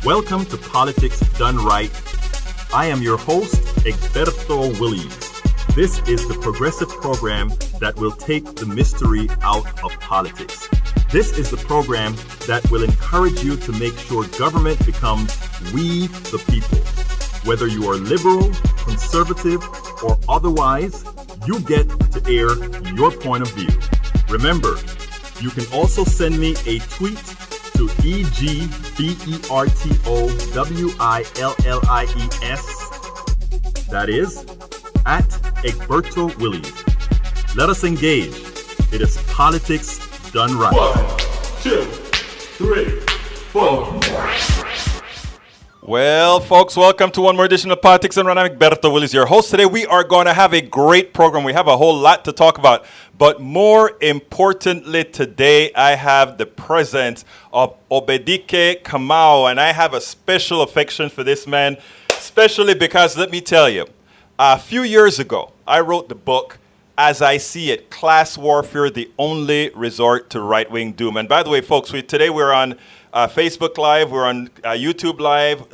Welcome to Politics Done Right. I am your host, Egberto Willies. This is the progressive program that will take the mystery out of politics. This is the program that will encourage you to make sure government becomes we the people. Whether you are liberal, conservative, or otherwise, you get to air your point of view. Remember, you can also send me a tweet to EGBERTOWILLIES. That is, at Egberto Willies. Let us engage. It is politics done right. 1, 2, 3, 4. Well, folks, welcome to one more edition of Politics and Run. I'm Egberto Willies, your host. Today, we are going to have a great program. We have a whole lot to talk about. But more importantly, today, I have the presence of Obedike Kamau. And I have a special affection for this man, especially because, let me tell you, a few years ago, I wrote the book, As I See It, Class Warfare, the Only Resort to Right-Wing Doom. And by the way, folks, today we're on Facebook Live, we're on YouTube Live,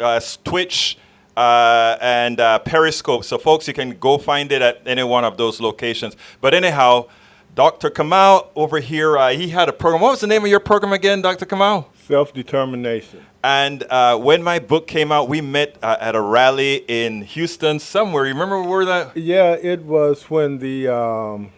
Twitch, and Periscope. So, folks, you can go find it at any one of those locations. But anyhow, Dr. Kamau over here, he had a program. What was the name of your program again, Dr. Kamau? Self-determination. And when my book came out, we met at a rally in Houston somewhere. You remember where that? Yeah, it was when the...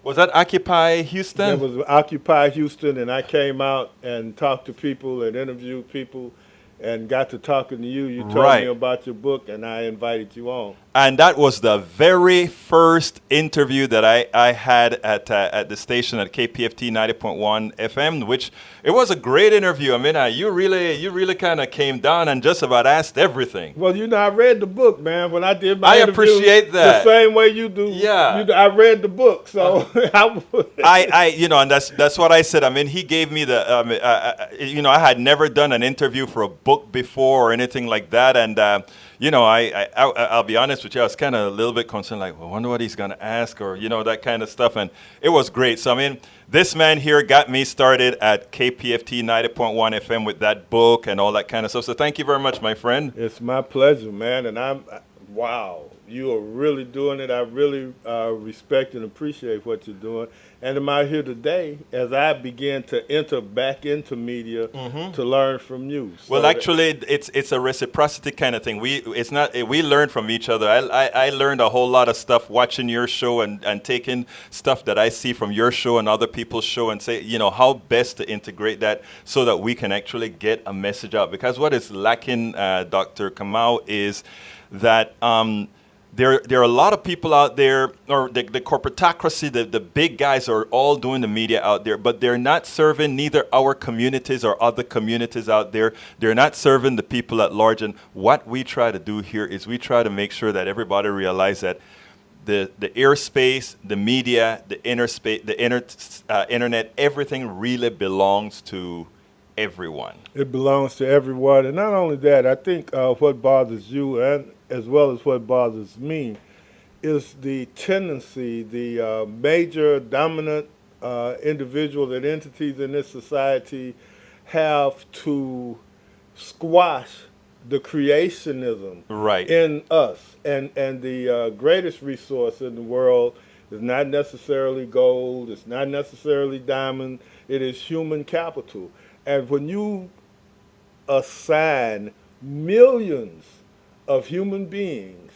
Was that Occupy Houston? It was Occupy Houston, and I came out and talked to people and interviewed people and got to talking to you. You told me about your book, and I invited you on. And that was the very first interview that I had at the station at KPFT 90.1 FM, which it was a great interview. I mean, you really kind of came down and just about asked everything. Well, you know, I read the book, man. When I did my interview, appreciate that. The same way you do. Yeah. I read the book, so and that's what I said. I mean, he gave me the, I had never done an interview for a book before or anything like that, and I'll be honest with you, I was kind of a little bit concerned, like, well, I wonder what he's going to ask, or, that kind of stuff. And it was great. So, I mean, this man here got me started at KPFT 90.1 FM with that book and all that kind of stuff. So thank you very much, my friend. It's my pleasure, man. And wow, you are really doing it. I really respect and appreciate what you're doing. And I'm out here today as I begin to enter back into media to learn from you. So well, actually, it's a reciprocity kind of thing. We learn from each other. I learned a whole lot of stuff watching your show and taking stuff that I see from your show and other people's show and say, how best to integrate that so that we can actually get a message out. Because what is lacking, Dr. Kamau, is that there are a lot of people out there, or the corporatocracy, the big guys are all doing the media out there, but they're not serving neither our communities or other communities out there. They're not serving the people at large. And what we try to do here is we try to make sure that everybody realizes that the airspace, the media, the internet, everything really belongs to everyone. It belongs to everyone. And not only that, I think what bothers you and as well as what bothers me is the tendency, the major dominant individuals and entities in this society have to squash the creationism in us. And the greatest resource in the world is not necessarily gold, it's not necessarily diamond, it is human capital. And when you assign millions of human beings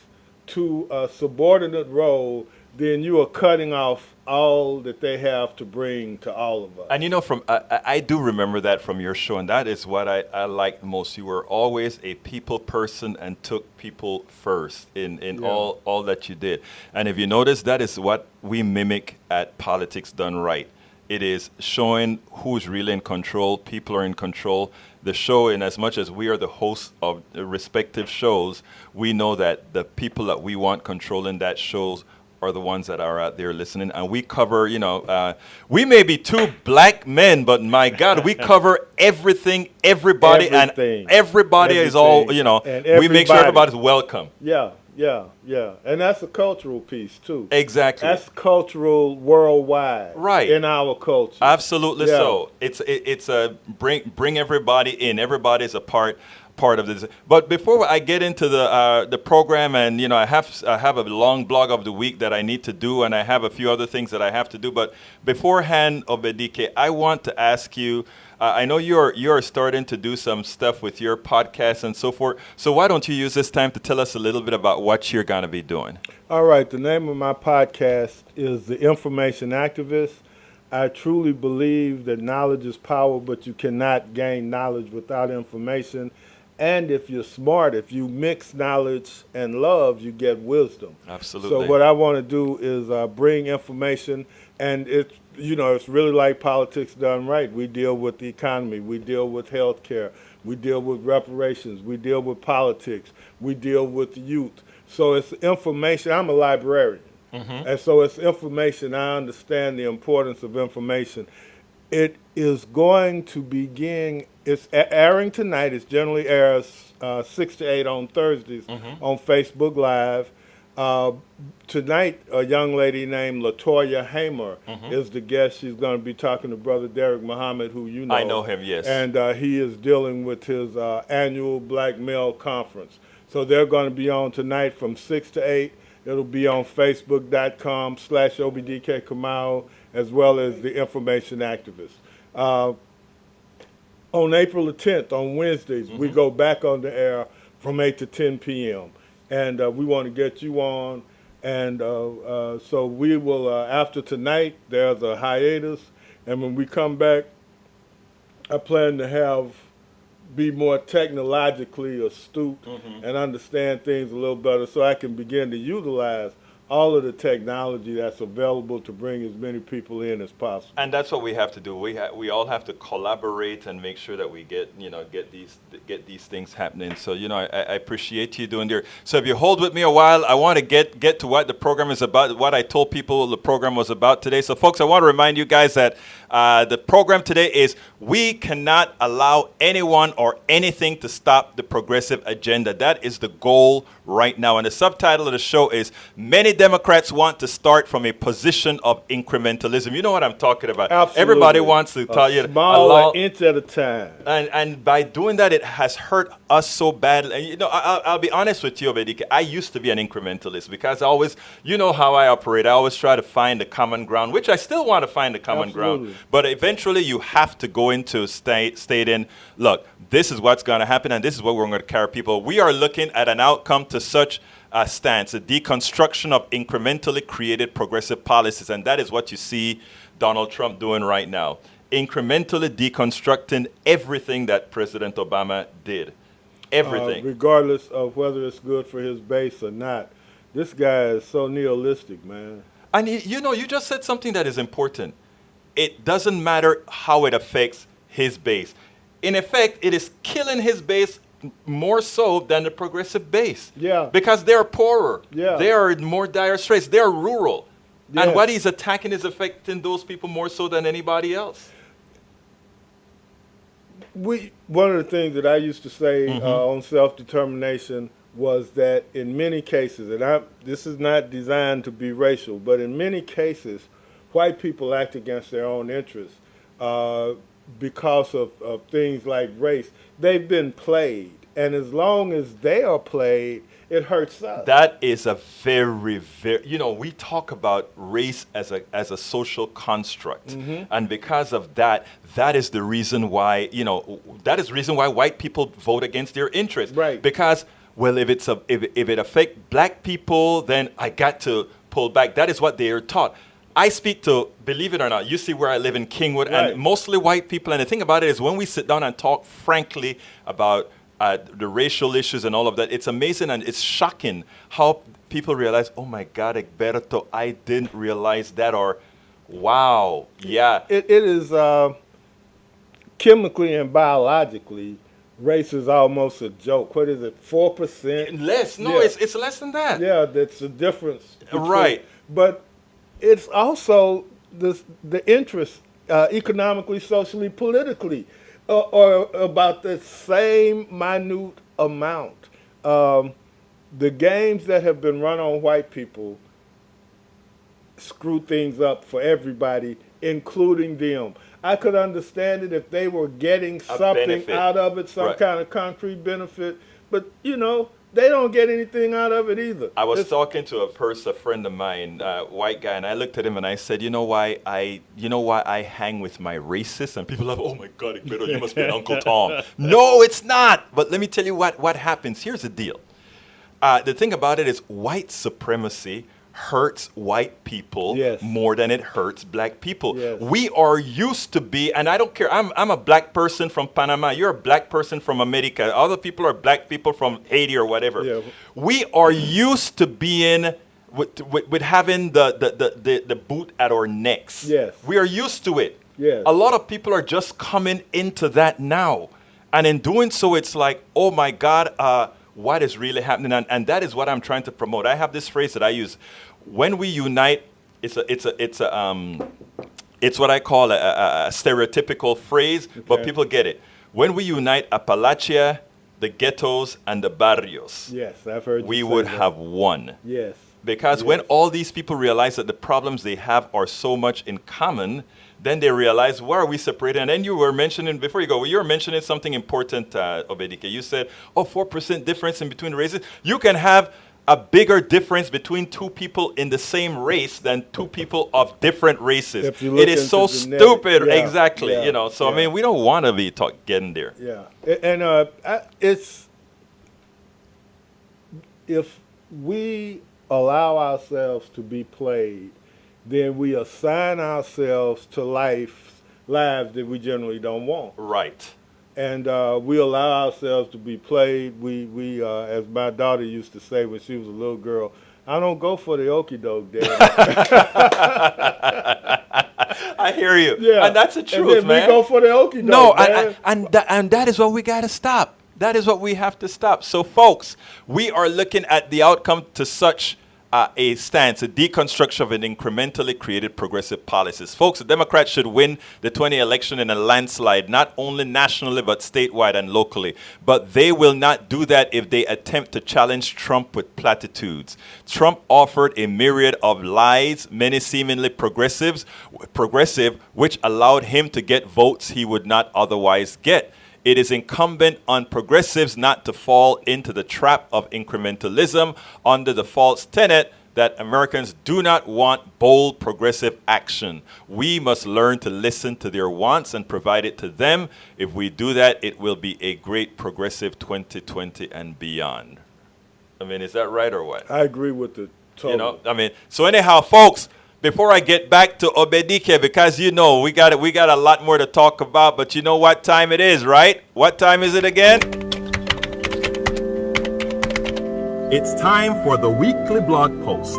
to a subordinate role, then you are cutting off all that they have to bring to all of us. And I do remember that from your show, and that is what I liked most. You were always a people person and took people first in all that you did. And if you notice, that is what we mimic at Politics Done Right. It is showing who's really in control. People are in control. The show, in as much as we are the hosts of the respective shows, we know that the people that we want controlling that shows are the ones that are out there listening. And we cover, we may be two black men, but my God, we cover everything, everybody, and everybody is all, we make sure everybody's welcome. Yeah. And that's a cultural piece, too. Exactly. That's cultural worldwide. Right. In our culture. Absolutely so. It's a bring everybody in. Everybody's a part part of this. But before I get into the program, and I have a long blog of the week that I need to do, and I have a few other things that I have to do. But beforehand, Obedike, I want to ask you. I know you're starting to do some stuff with your podcast and so forth. So why don't you use this time to tell us a little bit about what you're going to be doing? All right. The name of my podcast is The Information Activist. I truly believe that knowledge is power, but you cannot gain knowledge without information. And if you're smart, if you mix knowledge and love, you get wisdom. Absolutely. So what I want to do is bring information, and it's really like politics done right. We deal with the economy, we deal with health care, we deal with reparations, we deal with politics, we deal with the youth. So it's information. I'm a librarian. And so it's information. I understand the importance of information. It is going to begin, it's airing tonight. It generally airs 6 to 8 on Thursdays on Facebook Live. Tonight, a young lady named LaToya Hamer is the guest. She's going to be talking to Brother Derek Muhammad, who you know. I know him, yes. And he is dealing with his annual Black Male Conference. So they're going to be on tonight from 6 to 8. It'll be on Facebook.com/OBDK Kamau, as well as the Information Activist. On April the 10th, on Wednesdays, we go back on the air from 8 to 10 p.m. And we want to get you on. And so we will, after tonight, there's a hiatus. And when we come back, I plan to be more technologically astute and understand things a little better, so I can begin to utilize all of the technology that's available to bring as many people in as possible. And that's what we have to do. We all have to collaborate and make sure that we get these things happening. So I appreciate you doing there. So if you hold with me a while, I want to get to what the program is about, what I told people the program was about today. So folks, I want to remind you guys that the program today is we cannot allow anyone or anything to stop the progressive agenda. That is the goal right now. And the subtitle of the show is Many Democrats Want to Start from a Position of Incrementalism. You know what I'm talking about. Absolutely. Everybody wants to tell you smaller inch at a time. And by doing that, it has hurt us so badly. And I'll be honest with you, Obedike. I used to be an incrementalist because I always, you know how I operate. I always try to find the common ground, which I still want to find the common ground. But eventually, you have to go into stating, look, this is what's going to happen, and this is what we're going to carry people. We are looking at an outcome to such a stance, a deconstruction of incrementally created progressive policies, and that is what you see Donald Trump doing right now, incrementally deconstructing everything that President Obama did, everything. Regardless of whether it's good for his base or not. This guy is so nihilistic, man. And you just said something that is important. It doesn't matter how it affects his base. In effect, it is killing his base more so than the progressive base. Yeah. Because they're poorer. Yeah. They are in more dire straits. They're rural. Yes. And what he's attacking is affecting those people more so than anybody else. One of the things that I used to say on self-determination was that in many cases, and this is not designed to be racial, but in many cases, white people act against their own interests because of things like race. They've been played, and as long as they are played, it hurts us. That is a very, we talk about race as a social construct. And because of that, that is the reason why, white people vote against their interests. Right. Because, well, if it affects black people, then I got to pull back. That is what they are taught. I speak to, believe it or not, you see where I live in Kingwood, right. and mostly white people. And the thing about it is when we sit down and talk frankly about the racial issues and all of that, it's amazing and it's shocking how people realize, oh my God, Egberto, I didn't realize that, or wow, yeah. It is chemically and biologically, race is almost a joke. What is it, 4%? Less, no, Yeah. it's less than that. Yeah, that's the difference. Right. But it's also the interest, economically, socially, politically, or about the same minute amount. The games that have been run on white people screw things up for everybody, including them. I could understand it if they were getting something benefit. out of it, some Right. kind of concrete benefit. But they don't get anything out of it either. I was It's- talking to a friend of mine, white guy, and I looked at him and I said, you know why I hang with my racists? And people are like, oh my God, Igbeto, you must be an Uncle Tom. No, it's not. But let me tell you what happens. Here's the deal. The thing about it is white supremacy hurts white people Yes. more than it hurts black people. Yes. We are used to be, and I don't care, I'm a black person from Panama, you're a black person from America, other people are black people from Haiti or whatever. Yeah. We are used to being, with having the boot at our necks. Yes. We are used to it. Yes. A lot of people are just coming into that now. And in doing so, it's like, oh my God, what is really happening? And that is what I'm trying to promote. I have this phrase that I use. When we unite, it's what I call a stereotypical phrase, but Okay. people get it. When we unite Appalachia, the ghettos, and the barrios, Yes, I've heard you we say would that. have won. Yes. Because when all these people realize that the problems they have are so much in common, then they realize, why are we separated? And then you were mentioning, before you go, you were mentioning something important, Obedike. You said, 4% difference in between races. You can have a bigger difference between two people in the same race than two people of different races. If you look It is so into genetic- stupid, yeah, exactly. yeah, So I yeah. mean, we don't want to be getting there. Yeah, and it's if we allow ourselves to be played, then we assign ourselves to lives that we generally don't want, Right. and we allow ourselves to be played. We as my daughter used to say when she was a little girl, I don't go for the okie doke, Dad. I hear you. Yeah, And that's the truth, and then man. we go for the okie doke. No, man. and that is what we got to stop. That is what we have to stop. So, folks, we are looking at the outcome to such a stance, a deconstruction of an incrementally created progressive policies. Folks, the Democrats should win the 2020 election in a landslide, not only nationally, but statewide and locally. But they will not do that if they attempt to challenge Trump with platitudes. Trump offered a myriad of lies, many seemingly progressive, which allowed him to get votes he would not otherwise get. It is incumbent on progressives not to fall into the trap of incrementalism under the false tenet that Americans do not want bold progressive action. We must learn to listen to their wants and provide it to them. If we do that, it will be a great progressive 2020 and beyond. I mean, is that right or what? I agree with the total. So anyhow, folks, before I get back to Obedike, because we got a lot more to talk about, but you know what time it is, right? What time is it again? It's time for the weekly blog post.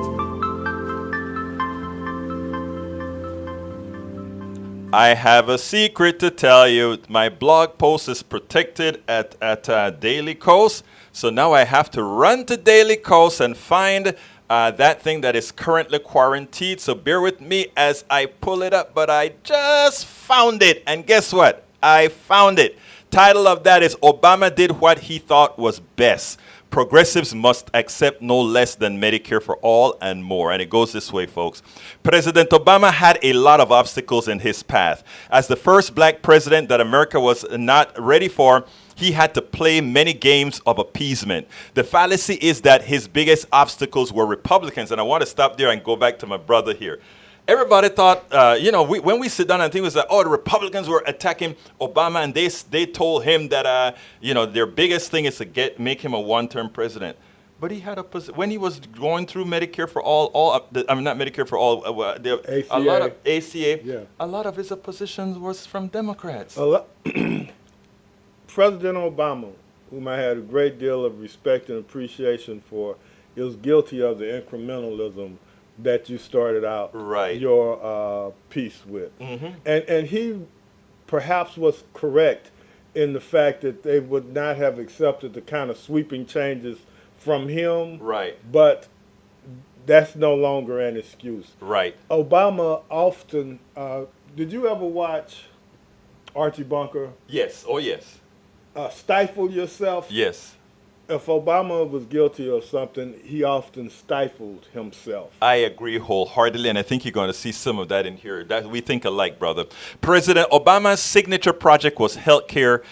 I have a secret to tell you. My blog post is protected at Daily Kos, so now I have to run to Daily Kos and find that thing that is currently quarantined. So bear with me as I pull it up, but I just found it. And guess what? I found it. Title of that is Obama Did What He Thought Was Best. Progressives must accept no less than Medicare for all and more. And it goes this way, folks. President Obama had a lot of obstacles in his path. As the first black president that America was not ready for, he had to play many games of appeasement. The fallacy is that his biggest obstacles were Republicans. And I want to stop there and go back to my brother here. Everybody thought, when we sit down and think, it was like, the Republicans were attacking Obama, and they told him that, their biggest thing is to make him a one-term president. But he had when he was going through Medicare for not Medicare for all, ACA. a lot of ACA, Yeah. a lot of his opposition was from Democrats. President Obama, whom I had a great deal of respect and appreciation for, is guilty of the incrementalism that you started out your piece with. Mm-hmm. And he perhaps was correct in the fact that they would not have accepted the kind of sweeping changes from him. Right. But that's no longer an excuse. Right. Obama often, did you ever watch Archie Bunker? Yes. Oh, yes. Stifle Yourself? Yes. If Obama was guilty of something, he often stifled himself. I agree wholeheartedly, and I think you're going to see some of that in here. That we think alike, brother. President Obama's signature project was healthcare.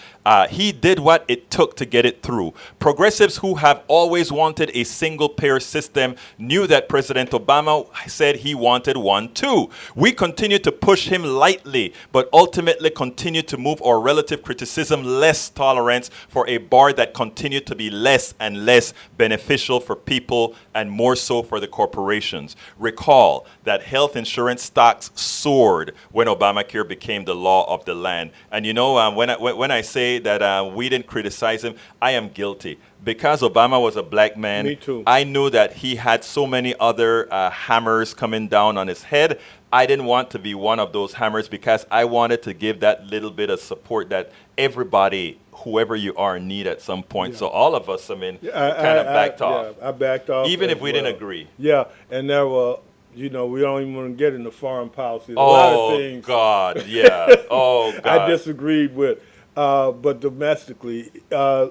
He did what it took to get it through. Progressives who have always wanted a single-payer system knew that President Obama said he wanted one too. We continue to push him lightly, but ultimately continue to move our relative criticism, less tolerance for a bar that continued to be less and less beneficial for people and more so for the corporations. Recall that health insurance stocks soared when Obamacare became the law of the land. And you know, when I say that we didn't criticize him, I am guilty. Because Obama was a black man, Me too. I knew that he had so many other hammers coming down on his head. I didn't want to be one of those hammers because I wanted to give that little bit of support that everybody, whoever you are, need at some point. Yeah. So all of us, kind of backed off. Yeah, I backed off. Even as if we well. didn't agree. Yeah, and there were, we don't even want to get into foreign policy. A Oh, lot of things God, yeah. Oh, God. I disagreed with. But domestically, as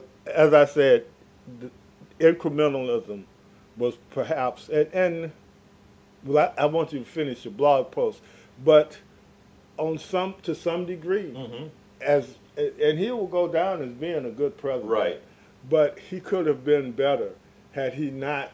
I said, incrementalism was perhaps, and well, I want you to finish your blog post, but to some degree, and he will go down as being a good president. Right. But he could have been better had he not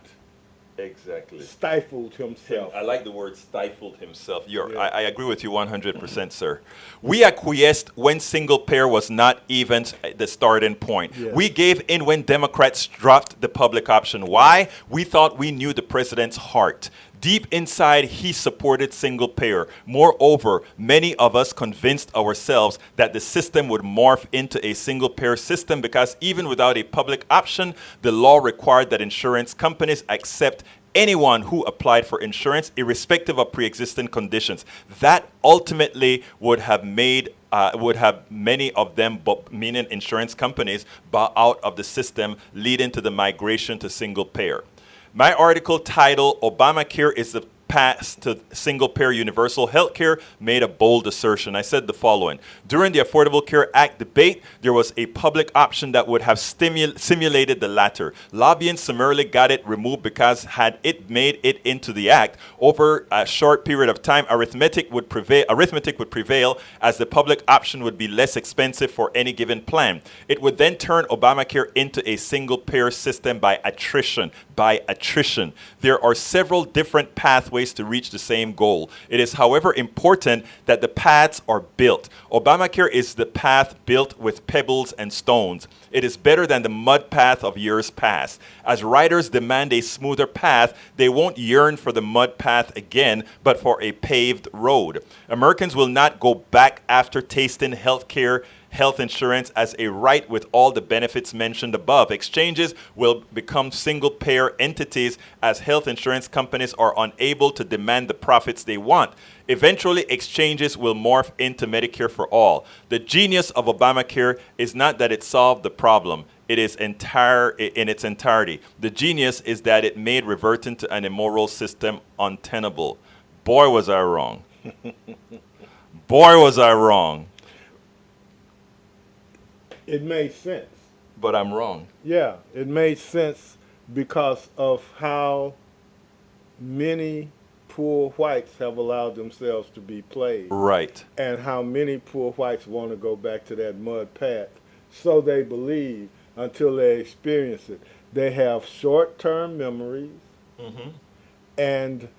Exactly. stifled himself. I like the word stifled himself. Yeah. I agree with you 100%, sir. We acquiesced when single payer was not even the starting point. Yes. We gave in when Democrats dropped the public option. Why? We thought we knew the president's heart. Deep inside, he supported single payer. Moreover, many of us convinced ourselves that the system would morph into a single payer system because even without a public option, the law required that insurance companies accept anyone who applied for insurance, irrespective of pre-existing conditions. That ultimately would have many of them, meaning insurance companies, bow out of the system, leading to the migration to single payer. My article titled, Obamacare is the path to single-payer universal health care, made a bold assertion. I said the following. During the Affordable Care Act debate, there was a public option that would have simulated the latter. Lobbying summarily got it removed because had it made it into the act, over a short period of time, arithmetic would prevail as the public option would be less expensive for any given plan. It would then turn Obamacare into a single-payer system by attrition. There are several different pathways to reach the same goal. It is, however, important that the paths are built. Obamacare is the path built with pebbles and stones. It is better than the mud path of years past. As riders demand a smoother path, they won't yearn for the mud path again, but for a paved road. Americans will not go back after tasting health insurance as a right with all the benefits mentioned above. Exchanges will become single-payer entities as health insurance companies are unable to demand the profits they want. Eventually, exchanges will morph into Medicare for all. The genius of Obamacare is not that it solved the problem. It is in its entirety. The genius is that it made reverting to an immoral system untenable. Boy, was I wrong. Boy, was I wrong. It made sense. But I'm wrong. Yeah, it made sense because of how many poor whites have allowed themselves to be played. Right. And how many poor whites want to go back to that mud path. So they believe until they experience it. They have short-term memories, and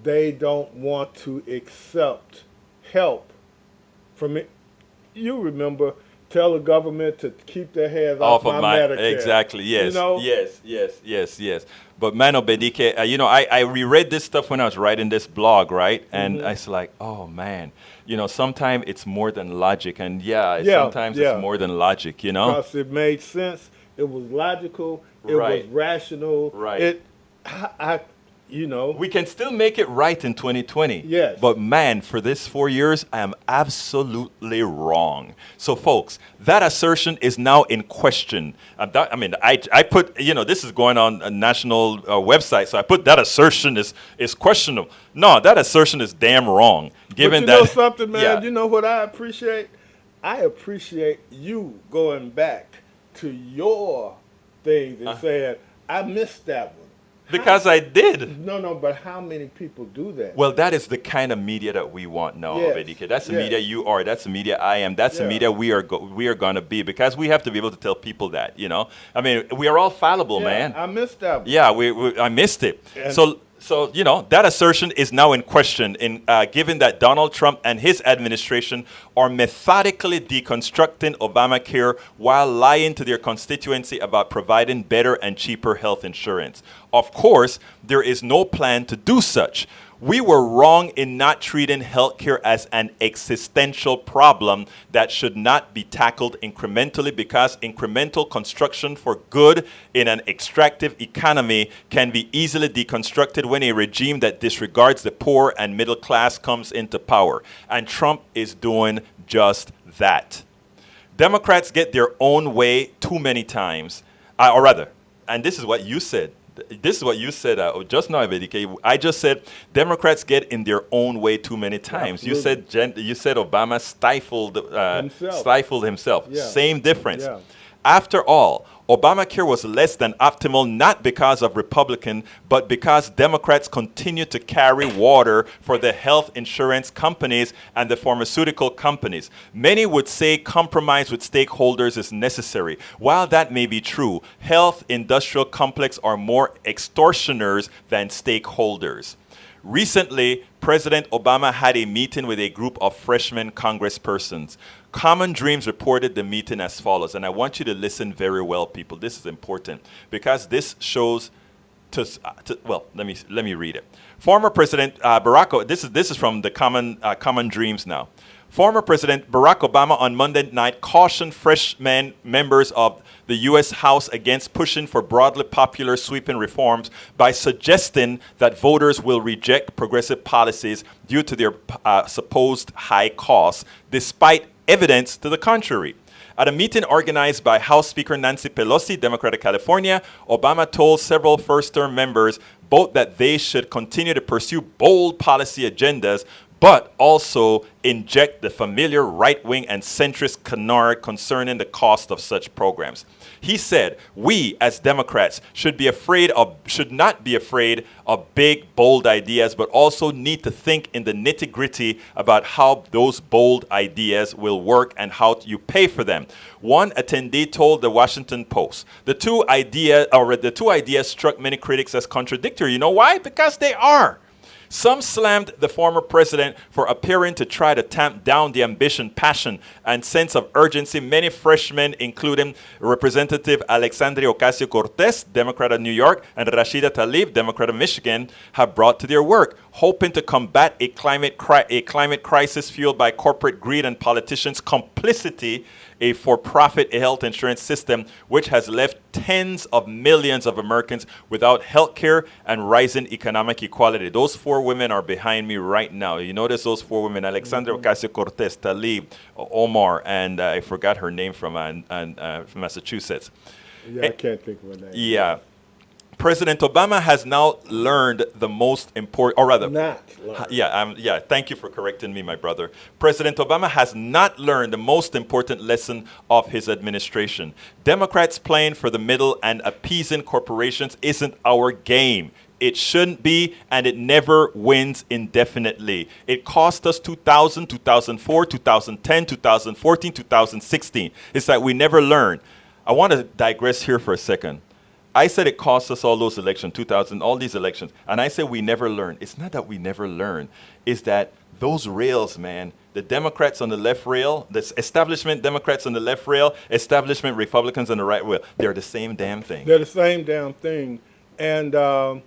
they don't want to accept help from it. You remember, tell the government to keep their hands off my Medicare. Exactly, yes. You know? Yes. But man, Obedike, I reread this stuff when I was writing this blog, right? And I was like, oh man, sometimes it's more than logic. And sometimes it's more than logic, Because it made sense. It was logical. It was rational. Right. We can still make it right in 2020. Yes. But man, for this 4 years, I am absolutely wrong. So folks, that assertion is now in question. I put, this is going on a national website, so I put that assertion is questionable. No, that assertion is damn wrong. Given but you know that, something, man? Yeah. You know what I appreciate? I appreciate you going back to your things and saying, I missed that one. Because I did. No, but how many people do that? Well, that is the kind of media that we want now, Yes, Obedike. That's the yes. media you are. That's the media I am. That's the Yeah. media we are going to be, because we have to be able to tell people that, you know. I mean, we are all fallible, Yeah, man. I missed that one. Yeah, I missed it. And- So you know, that assertion is now in question, given that Donald Trump and his administration are methodically deconstructing Obamacare while lying to their constituency about providing better and cheaper health insurance. Of course, there is no plan to do such. We were wrong in not treating healthcare as an existential problem that should not be tackled incrementally, because incremental construction for good in an extractive economy can be easily deconstructed when a regime that disregards the poor and middle class comes into power. And Trump is doing just that. Democrats get their own way too many times, or rather, and this is what you said. This is what you said just now, Obedike. I just said Democrats get in their own way too many times. Absolutely. You said Obama Himself. stifled himself. Yeah. Same difference. Yeah. After all, Obamacare was less than optimal not because of Republican, but because Democrats continue to carry water for the health insurance companies and the pharmaceutical companies. Many would say compromise with stakeholders is necessary. While that may be true, health industrial complex are more extortioners than stakeholders. Recently, President Obama had a meeting with a group of freshman congresspersons. Common Dreams reported the meeting as follows, and I want you to listen very well, people. This is important because this shows well, let me read it. Former President Barack Obama, this is from the Common Dreams now. Former President Barack Obama on Monday night cautioned freshman members of the U.S. House against pushing for broadly popular sweeping reforms by suggesting that voters will reject progressive policies due to their supposed high costs, despite evidence to the contrary. At a meeting organized by House Speaker Nancy Pelosi, Democrat of California, Obama told several first-term members both that they should continue to pursue bold policy agendas, but also inject the familiar right-wing and centrist canard concerning the cost of such programs. He said, we as Democrats should not be afraid of big, bold ideas, but also need to think in the nitty-gritty about how those bold ideas will work and how you pay for them. One attendee told the Washington Post, the two ideas struck many critics as contradictory. You know why? Because they are. Some slammed the former president for appearing to try to tamp down the ambition, passion, and sense of urgency many freshmen, including Representative Alexandria Ocasio-Cortez, Democrat of New York, and Rashida Tlaib, Democrat of Michigan, have brought to their work, hoping to combat a climate crisis fueled by corporate greed and politicians' complicity, a for-profit health insurance system which has left tens of millions of Americans without health care and rising economic equality. Those four women are behind me right now. You notice those four women, Alexandria Ocasio-Cortez, Tlaib, Omar, and I forgot her name from Massachusetts. Yeah, I can't think of her name. Yeah. President Obama has now learned the most important, or rather, thank you for correcting me, my brother. President Obama has not learned the most important lesson of his administration. Democrats playing for the middle and appeasing corporations isn't our game. It shouldn't be, and it never wins indefinitely. It cost us 2000, 2004, 2010, 2014, 2016. It's like we never learn. I want to digress here for a second. I said it cost us all those elections, 2000, all these elections. And I said we never learn. It's not that we never learn. It's that those rails, man, the Democrats on the left rail, the establishment Democrats on the left rail, establishment Republicans on the right rail, they're the same damn thing. They're the same damn thing. And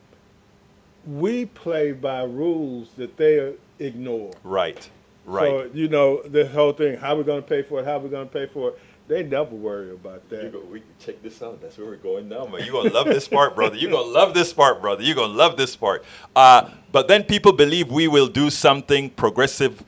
we play by rules that they ignore. Right. So, you know, the whole thing, how we going to pay for it, how we going to pay for it, they never worry about that. We check this out. That's where we're going now, man. You're going to love this part, brother. You're going to love this part, brother. You're going to love this part. But then people believe we will do something progressively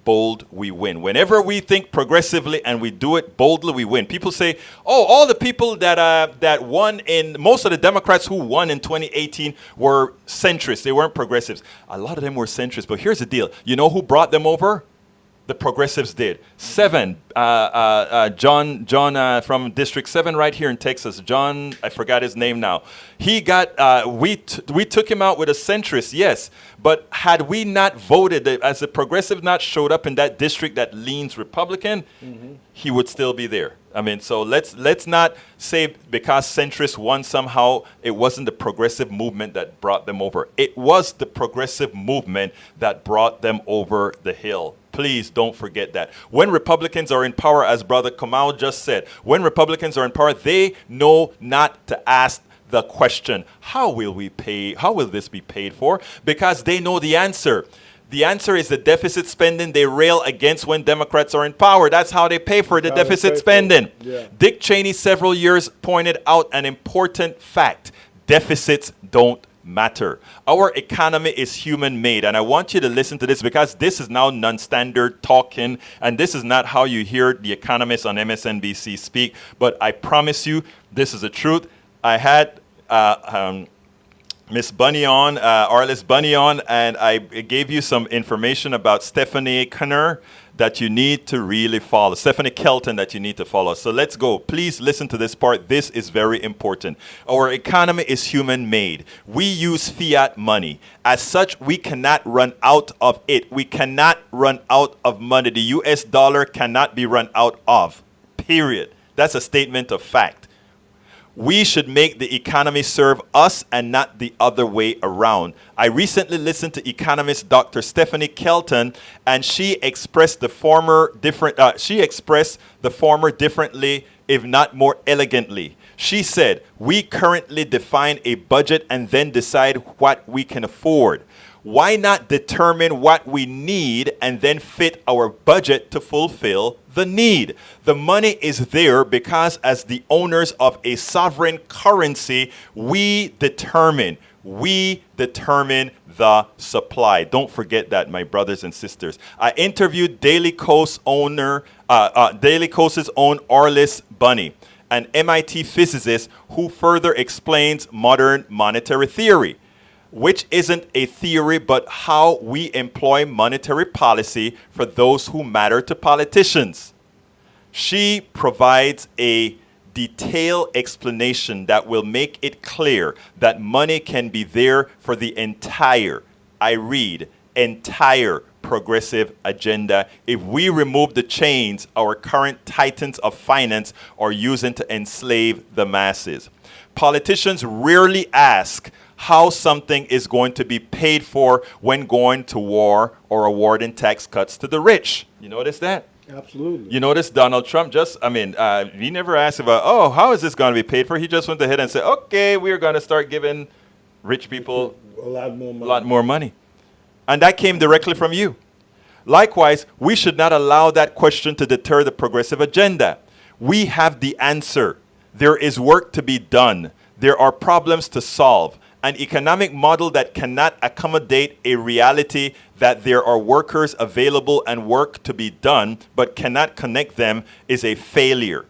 bold, we win. Whenever we think progressively and we do it boldly, we win. People say, oh, all the people that won most of the Democrats who won in 2018 were centrists. They weren't progressives. A lot of them were centrists. But here's the deal. You know who brought them over? The progressives did. 7, John from District 7 right here in Texas. John, I forgot his name now. He got, we took him out with a centrist, yes. But had we not voted, as the progressive not showed up in that district that leans Republican, he would still be there. I mean, so let's not say because centrists won somehow, it wasn't the progressive movement that brought them over. It was the progressive movement that brought them over the hill. Please don't forget that. When Republicans are in power, as Brother Kamau just said, when Republicans are in power, they know not to ask the question, how will we pay? How will this be paid for? Because they know the answer. The answer is the deficit spending they rail against when Democrats are in power. That's how they pay for the deficit spending. Yeah. Dick Cheney several years pointed out an important fact. Deficits don't matter. Our economy is human-made, and I want you to listen to this because this is now non-standard talking, and this is not how you hear the economists on MSNBC speak, but I promise you this is the truth. I had Miss Bunny on, Arliss Bunny on, and I gave you some information about Stephanie Kenner that you need to really follow. Stephanie Kelton that you need to follow. So let's go. Please listen to this part. This is very important. Our economy is human-made. We use fiat money. As such, we cannot run out of it. We cannot run out of money. The US dollar cannot be run out of, period. That's a statement of fact. We should make the economy serve us and not the other way around. I recently listened to economist Dr. Stephanie Kelton, and she expressed the former differently, if not more elegantly. She said, "We currently define a budget and then decide what we can afford. Why not determine what we need and then fit our budget to fulfill the need? The money is there because as the owners of a sovereign currency, we determine the supply." Don't forget that, my brothers and sisters. I interviewed Daily Kost's own Arliss Bunny, an MIT physicist who further explains modern monetary theory, which isn't a theory, but how we employ monetary policy for those who matter to politicians. She provides a detailed explanation that will make it clear that money can be there for the entire progressive agenda if we remove the chains our current titans of finance are using to enslave the masses. Politicians rarely ask how something is going to be paid for when going to war or awarding tax cuts to the rich. You notice that? Absolutely. You notice Donald Trump he never asked about, how is this going to be paid for? He just went ahead and said, okay, we're going to start giving rich people a lot more money. And that came directly from you. Likewise, we should not allow that question to deter the progressive agenda. We have the answer. There is work to be done. There are problems to solve. An economic model that cannot accommodate a reality that there are workers available and work to be done, but cannot connect them, is a failure.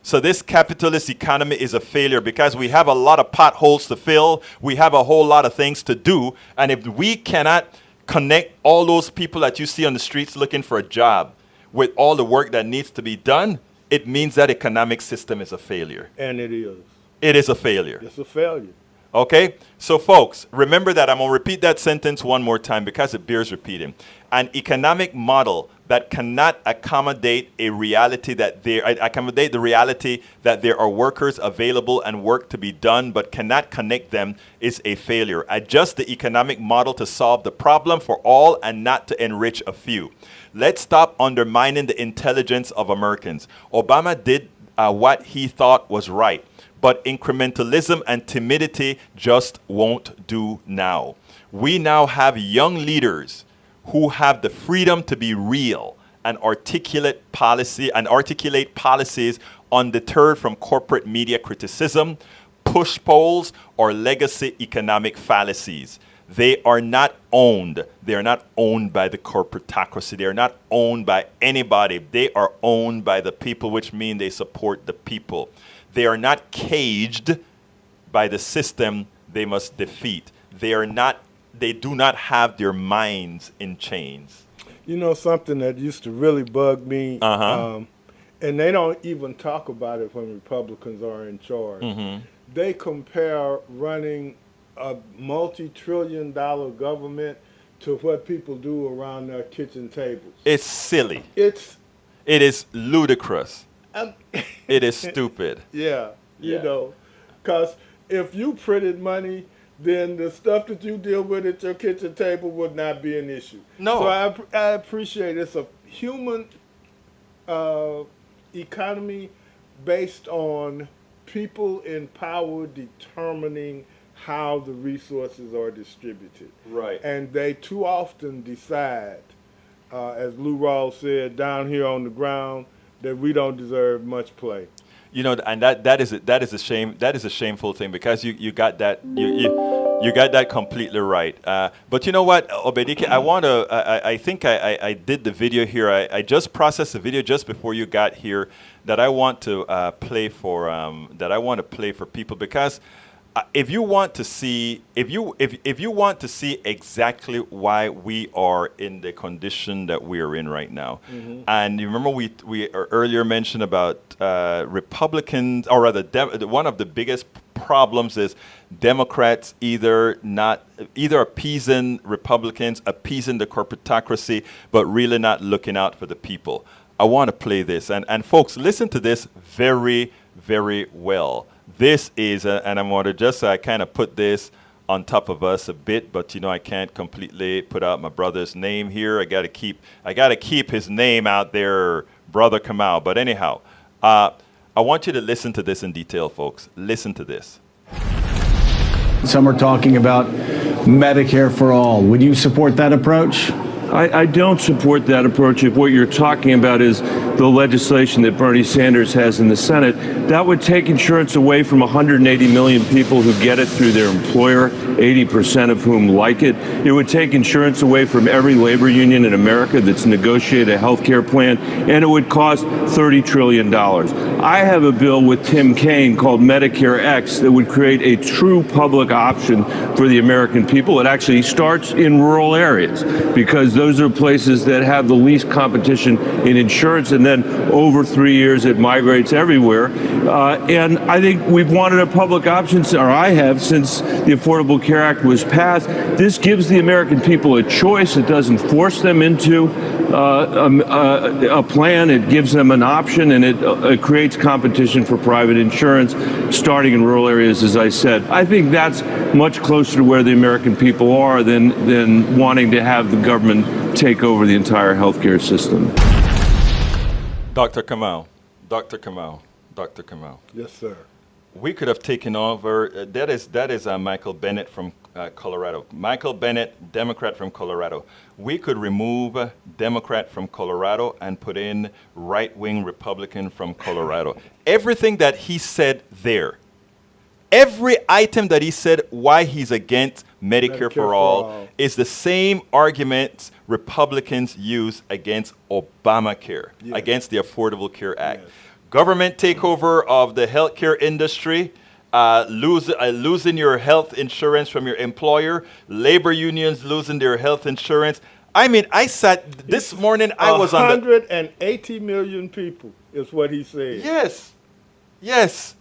So this capitalist economy is a failure because we have a lot of potholes to fill. We have a whole lot of things to do. And if we cannot connect all those people that you see on the streets looking for a job with all the work that needs to be done, it means that economic system is a failure. And it is. It is a failure. It's a failure. Okay? So folks, remember that. I'm going to repeat that sentence one more time because it bears repeating. An economic model that cannot accommodate the reality that there are workers available and work to be done but cannot connect them is a failure. Adjust the economic model to solve the problem for all and not to enrich a few. Let's stop undermining the intelligence of Americans. Obama did what he thought was right. But incrementalism and timidity just won't do now. We now have young leaders who have the freedom to be real and articulate policies undeterred from corporate media criticism, push polls, or legacy economic fallacies. They are not owned. They are not owned by the corporatocracy. They are not owned by anybody. They are owned by the people, which means they support the people. They are not caged by the system they must defeat. They do not have their minds in chains. You know something that used to really bug me, Uh-huh. and they don't even talk about it when Republicans are in charge. They compare running a multi-trillion-dollar government to what people do around their kitchen tables. It's silly. It's, It is ludicrous. um, It is stupid. yeah, Yeah. you know, because if you printed money, then the stuff that you deal with at your kitchen table would not be an issue. No. So I appreciate it's a human economy based on people in power determining how the resources are distributed. Right. And they too often decide, as Lou Rawls said, down here on the ground, that we don't deserve much play. You know, and that is a shame. That is a shameful thing because you got that you got that completely right. But you know what, Obedike, I think I did the video here. I just processed the video just before you got here that I want to play for people because if you want to see if you want to see exactly why we are in the condition that we are in right now, and you remember we earlier mentioned about Republicans, or rather, one of the biggest problems is Democrats either appeasing Republicans, appeasing the corporatocracy, but really not looking out for the people. I want to play this, and folks, listen to this very, very well. This is, and I'm going to just kind of put this on top of us a bit, but you know I can't completely put out my brother's name here. I got to keep his name out there, Brother Kamau. But anyhow, I want you to listen to this in detail, folks. Listen to this. Some are talking about Medicare for all. Would you support that approach? I don't support that approach. If what you're talking about is the legislation that Bernie Sanders has in the Senate, that would take insurance away from 180 million people who get it through their employer, 80% of whom like it. It would take insurance away from every labor union in America that's negotiated a health care plan, and it would cost $30 trillion. I have a bill with Tim Kaine called Medicare X that would create a true public option for the American people. It actually starts in rural areas because those are places that have the least competition in insurance, and then over 3 years it migrates everywhere. And I think we've wanted a public option, or I have, since the Affordable Care Act was passed. This gives the American people a choice. It doesn't force them into a plan. It gives them an option, and it creates competition for private insurance, starting in rural areas, as I said. I think that's much closer to where the American people are than wanting to have the government take over the entire healthcare system. Dr. Kamau, Dr. Kamau, Dr. Kamau. Yes, sir. We could have taken over. That is Michael Bennett from Colorado. Michael Bennett, Democrat from Colorado. We could remove Democrat from Colorado and put in right-wing Republican from Colorado. Everything that he said there, every item that he said why he's against Medicare for all is the same arguments Republicans use against Obamacare, against the Affordable Care Act. Yes. Government takeover of the healthcare industry, losing your health insurance from your employer, labor unions losing their health insurance. I mean, I sat this morning, I was on the... 180 million people is what he said. Yes, yes.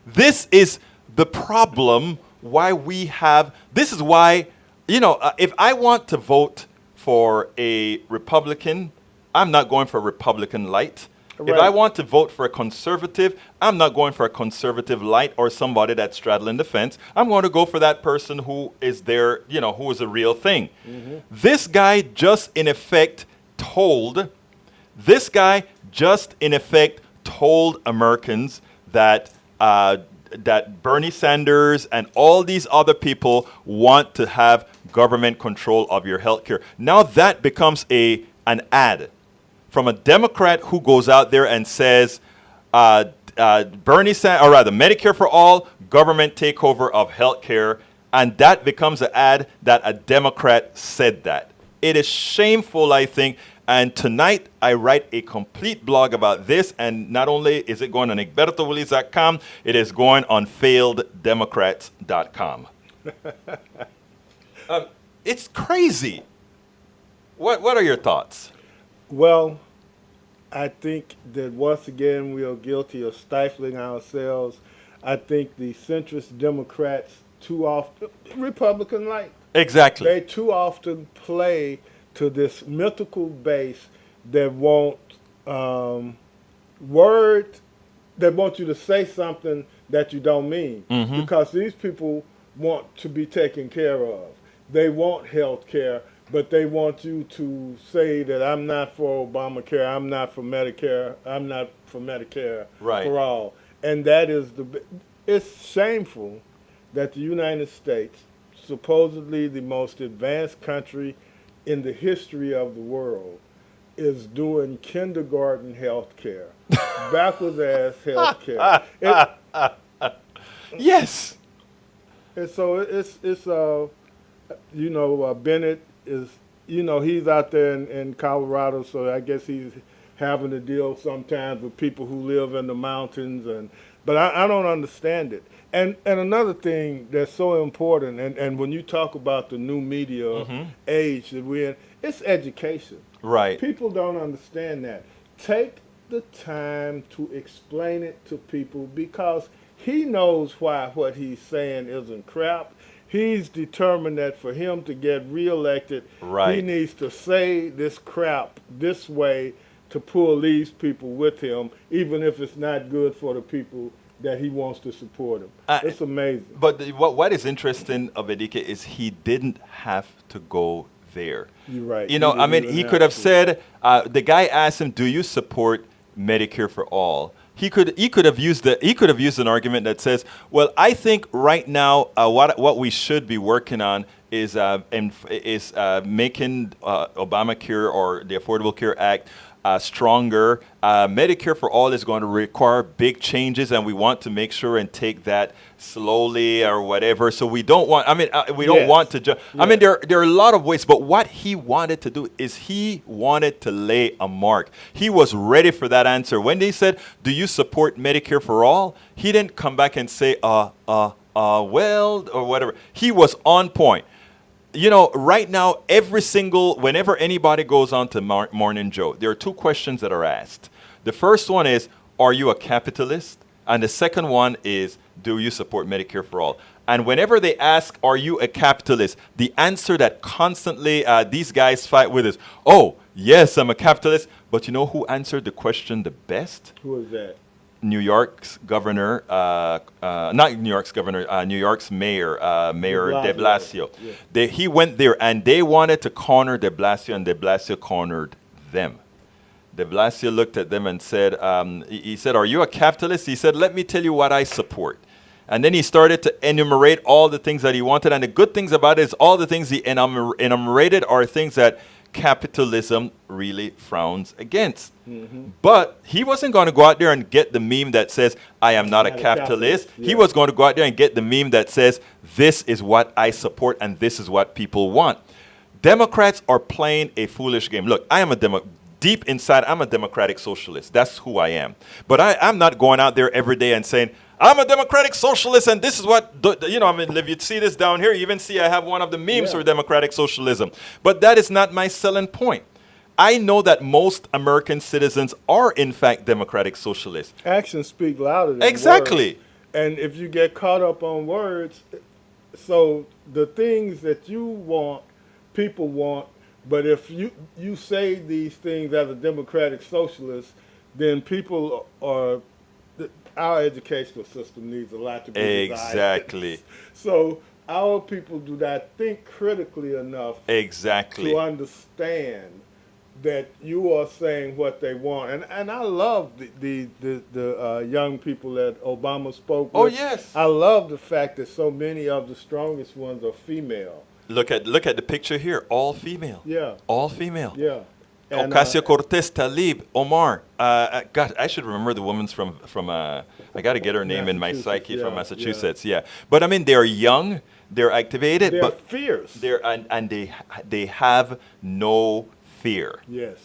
This is the problem why we have... This is why, you know, if I want to vote for a Republican, I'm not going for a Republican light. Right. If I want to vote for a conservative, I'm not going for a conservative light or somebody that's straddling the fence. I'm going to go for that person who is there, you know, who is a real thing. This guy just in effect told Americans that that Bernie Sanders and all these other people want to have government control of your health care. Now that becomes an ad from a Democrat who goes out there and says, Bernie Sanders, or rather Medicare for all, government takeover of health care, and that becomes an ad that a Democrat said that. It is shameful, I think, and tonight I write a complete blog about this, and not only is it going on egbertowillies.com, it is going on faileddemocrats.com. It's crazy. What are your thoughts? Well, I think that once again we are guilty of stifling ourselves. I think the centrist Democrats too often, Republican like, Exactly. they too often play to this mythical base that want words, that want you to say something that you don't mean. Because these people want to be taken care of. They want health care, but they want you to say that I'm not for Obamacare, I'm not for Medicare, I'm not for Medicare Right. for all. And that is it's shameful that the United States, supposedly the most advanced country in the history of the world, is doing kindergarten health care, backwards ass health care. Yes. And so Bennett is, he's out there in Colorado, so I guess he's having to deal sometimes with people who live in the mountains, but I don't understand it. And another thing that's so important, and when you talk about the new media age that we're in, it's education. Right. People don't understand that. Take the time to explain it to people, because he knows why what he's saying isn't crap. He's determined that for him to get reelected, Right. he needs to say this crap this way to pull these people with him, even if it's not good for the people that he wants to support him. It's amazing. But what is interesting of Edike is he didn't have to go there. You're right. You know, He I mean, didn't he have could have to. said, the guy asked him, "Do you support Medicare for all?" He could have used an argument that says, "Well, I think right now what we should be working on is making Obamacare or the Affordable Care Act stronger. Medicare for all is going to require big changes, and we want to make sure and take that slowly or whatever. So we don't want. I mean, we don't Yes. want to. I mean, there are a lot of ways, but what he wanted to do is he wanted to lay a mark. He was ready for that answer when they said, "Do you support Medicare for all?" He didn't come back and say, well, or whatever. He was on point. You know, right now, whenever anybody goes on to Morning Joe, there are two questions that are asked. The first one is, are you a capitalist? And the second one is, do you support Medicare for all? And whenever they ask, are you a capitalist? The answer that constantly these guys fight with is, oh, yes, I'm a capitalist. But you know who answered the question the best? Who is that? New York's governor, not New York's governor, New York's mayor, Mayor de Blasio. Yeah. He went there and they wanted to corner de Blasio, and de Blasio cornered them. De Blasio looked at them and said, he said, are you a capitalist? He said, let me tell you what I support. And then he started to enumerate all the things that he wanted. And the good things about it is all the things he enumerated are things that capitalism really frowns against. Mm-hmm. But he wasn't going to go out there and get the meme that says, I am not a capitalist. Yeah. He was going to go out there and get the meme that says, this is what I support and this is what people want. Democrats are playing a foolish game. Look, I am deep inside, I'm a democratic socialist. That's who I am. But I'm not going out there every day and saying, I'm a democratic socialist, and this is what, I mean, if you see this down here, you even see I have one of the memes for democratic socialism. But that is not my selling point. I know that most American citizens are, in fact, democratic socialists. Actions speak louder than Exactly. words. And if you get caught up on words, so the things that you want, people want, but if you say these things as a democratic socialist, then people are... Our educational system needs a lot to be desired. Exactly. So our people do not think critically enough Exactly. to understand that you are saying what they want. And I love the young people that Obama spoke with. Oh, yes. I love the fact that so many of the strongest ones are female. Look at the picture here. All female. Yeah. All female. Yeah. And, Ocasio-Cortez, Tlaib, Omar. God, I should remember the woman's from I got to get her name in my psyche, from Massachusetts. Yeah. But I mean, they're young, they're activated, they're but fierce. and they have no fear. Yes.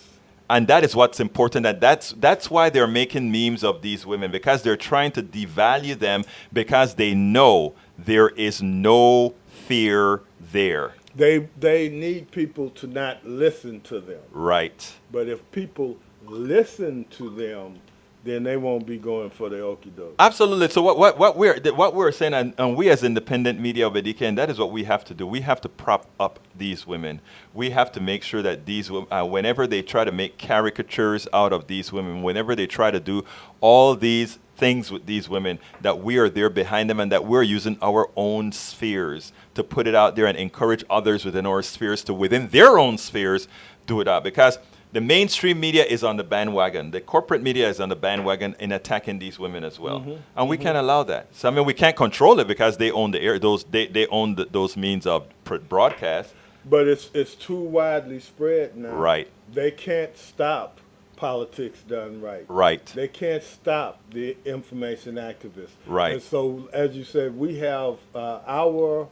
And that is what's important. And that's why they're making memes of these women, because they're trying to devalue them, because they know there is no fear there. They need people to not listen to them. Right. But if people listen to them, then they won't be going for the okie doke. Absolutely. So what we're saying, and we as independent media of Edike, and that is what we have to do. We have to prop up these women. We have to make sure that these whenever they try to make caricatures out of these women, whenever they try to do all these things with these women, that we are there behind them, and that we're using our own spheres to put it out there and encourage others within our spheres to, within their own spheres, do it out. Because the mainstream media is on the bandwagon. The corporate media is on the bandwagon in attacking these women as well, and we can't allow that. So I mean, we can't control it because they own the air. They own those means of broadcast. But it's too widely spread now. Right. They can't stop politics done right. Right. They can't stop the information activists. Right. And so, as you said, we have our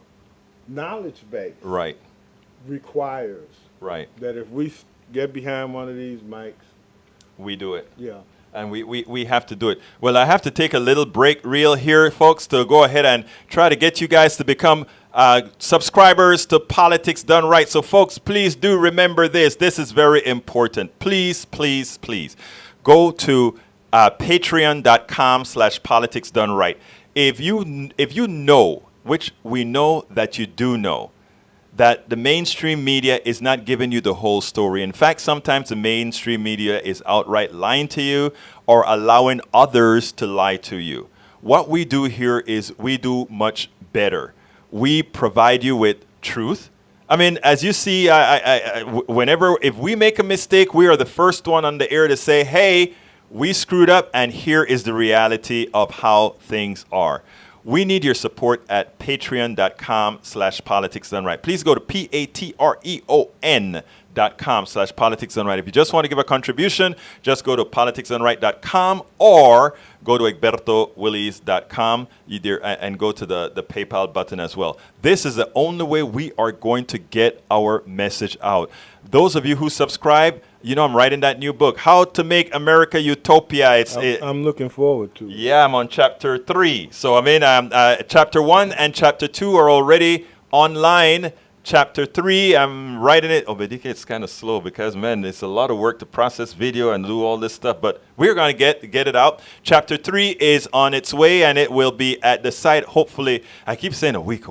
knowledge base Right. requires Right. that if we get behind one of these mics, We do it. yeah. And we have to do it. Well, I have to take a little break reel here, folks, to go ahead and try to get you guys to become subscribers to Politics Done Right. So, folks, please do remember this. This is very important. Please, please, please go to patreon.com/politics done right. If you know, which we know that you do know, that the mainstream media is not giving you the whole story. In fact, sometimes the mainstream media is outright lying to you or allowing others to lie to you. What we do here is we do much better. We provide you with truth. I mean, as you see, if we make a mistake, we are the first one on the air to say, hey, we screwed up, and here is the reality of how things are. We need your support at patreon.com/politics done right. Please go to patreon.com/politics-done-right. If you just want to give a contribution, just go to politicsdoneright.com or go to egbertowillies.com and go to the PayPal button as well. This is the only way we are going to get our message out. Those of you who subscribe, you know I'm writing that new book, How to Make America Utopia. I'm looking forward to it. Yeah, I'm on chapter 3. So, I mean, chapter 1 and chapter 2 are already online. Chapter 3, I'm writing it. Oh, but it's kind of slow because, man, it's a lot of work to process video and do all this stuff. But we're going to get it out. Chapter 3 is on its way, and it will be at the site, hopefully. I keep saying a week.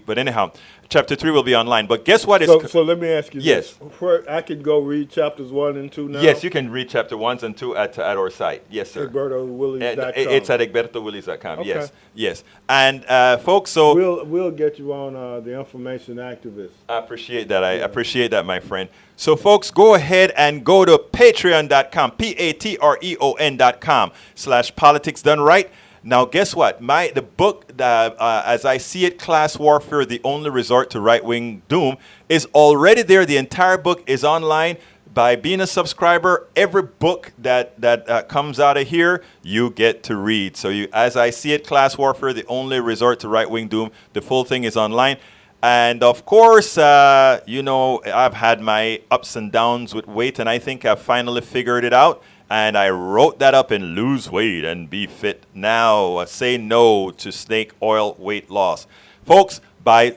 But anyhow, chapter 3 will be online. But guess what? So let me ask you Yes. this. Where I can go read chapters 1 and 2 now? Yes, you can read chapter 1 and 2 at our site. Yes, sir. EgbertoWillies.com. It's at egbertowillies.com. Okay. Yes. And folks, so we'll get you on the information activists. I appreciate that. I appreciate that, my friend. So, folks, go ahead and go to patreon.com, patreon.com/politics done right. Now, guess what? The book, as I see it, Class Warfare, the Only Resort to Right-Wing Doom, is already there. The entire book is online. By being a subscriber, every book that comes out of here, you get to read. So, as I see it, Class Warfare, the Only Resort to Right-Wing Doom, the full thing is online. And, of course, I've had my ups and downs with weight, and I think I've finally figured it out. And I wrote that up in Lose Weight and Be Fit Now. Say no to snake oil weight loss. Folks, by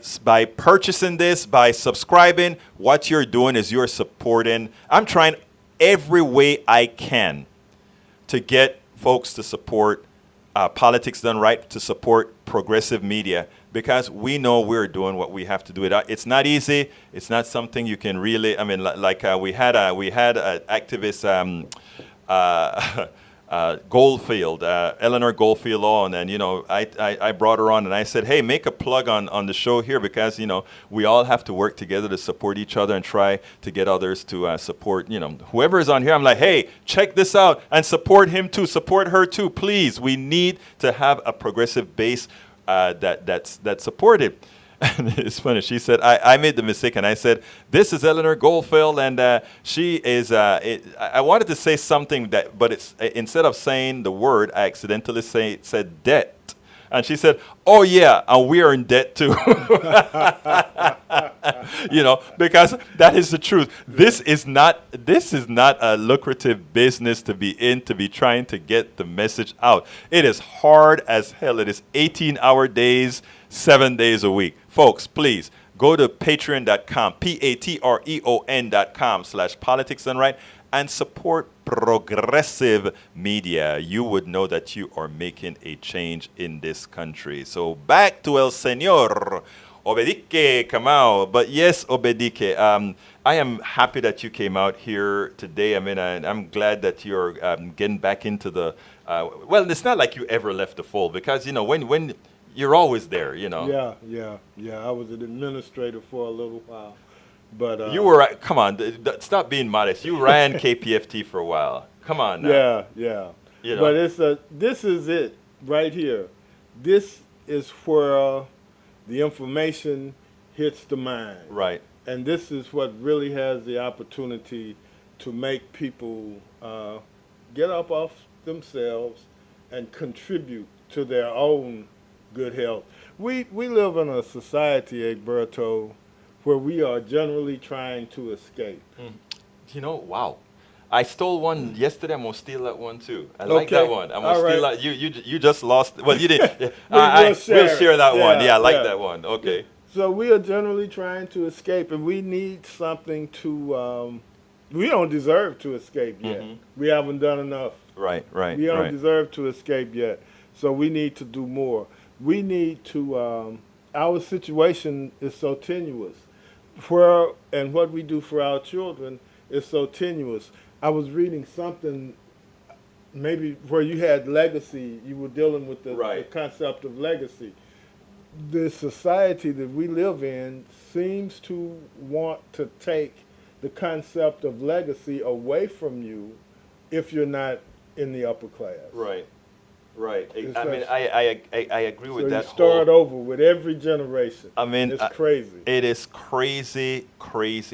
purchasing this, by subscribing, what you're doing is you're supporting. I'm trying every way I can to get folks to support Politics Done Right, to support progressive media, because we know we're doing what we have to do. It's not easy. It's not something you can really, I mean, we had activist Goldfield, Eleanor Goldfield on, and, I brought her on and I said, hey, make a plug on the show here, because, we all have to work together to support each other and try to get others to support, whoever is on here. I'm like, hey, check this out and support him too, support her too, please. We need to have a progressive base that's supported. And it's funny. She said, I made the mistake, and I said, this is Eleanor Goldfield, and she is, I wanted to say something but it's instead of saying the word, I accidentally said debt. And she said, oh, yeah, and we are in debt, too. Because that is the truth. This is not a lucrative business to be in, to be trying to get the message out. It is hard as hell. It is 18-hour days, 7 days a week. Folks, please go to patreon.com, patreon.com/politicsdoneright, and support progressive media. You would know that you are making a change in this country. So back to El Señor Obedike Kamau. But yes, Obedike, I am happy that you came out here today. I mean, I'm glad that you're getting back into the, well, it's not like you ever left the fold, because, you know, when you're always there, you know. Yeah. I was an administrator for a little while. But you were, come on, stop being modest. You ran KPFT for a while. Come on now. Yeah. You know. But this is it right here. This is where the information hits the mind. Right. And this is what really has the opportunity to make people get up off themselves and contribute to their own good health. We live in a society, Egberto, where we are generally trying to escape. You know, wow. I stole one yesterday. I'm gonna steal that one too. I like that one. I'm gonna steal that. You just lost. Well, you didn't. We'll share that one. Yeah, I like that one. Okay. So we are generally trying to escape, and we need something to. We don't deserve to escape yet. We haven't done enough. Right. We don't deserve to escape yet. So we need to do more. We need to. Our situation is so tenuous. And what we do for our children is so tenuous. I was reading something, maybe where you had legacy, you were dealing with the concept of legacy. The society that we live in seems to want to take the concept of legacy away from you if you're not in the upper class. Right. I mean, I agree with that. So you start over with every generation. I mean, it's crazy. It is crazy,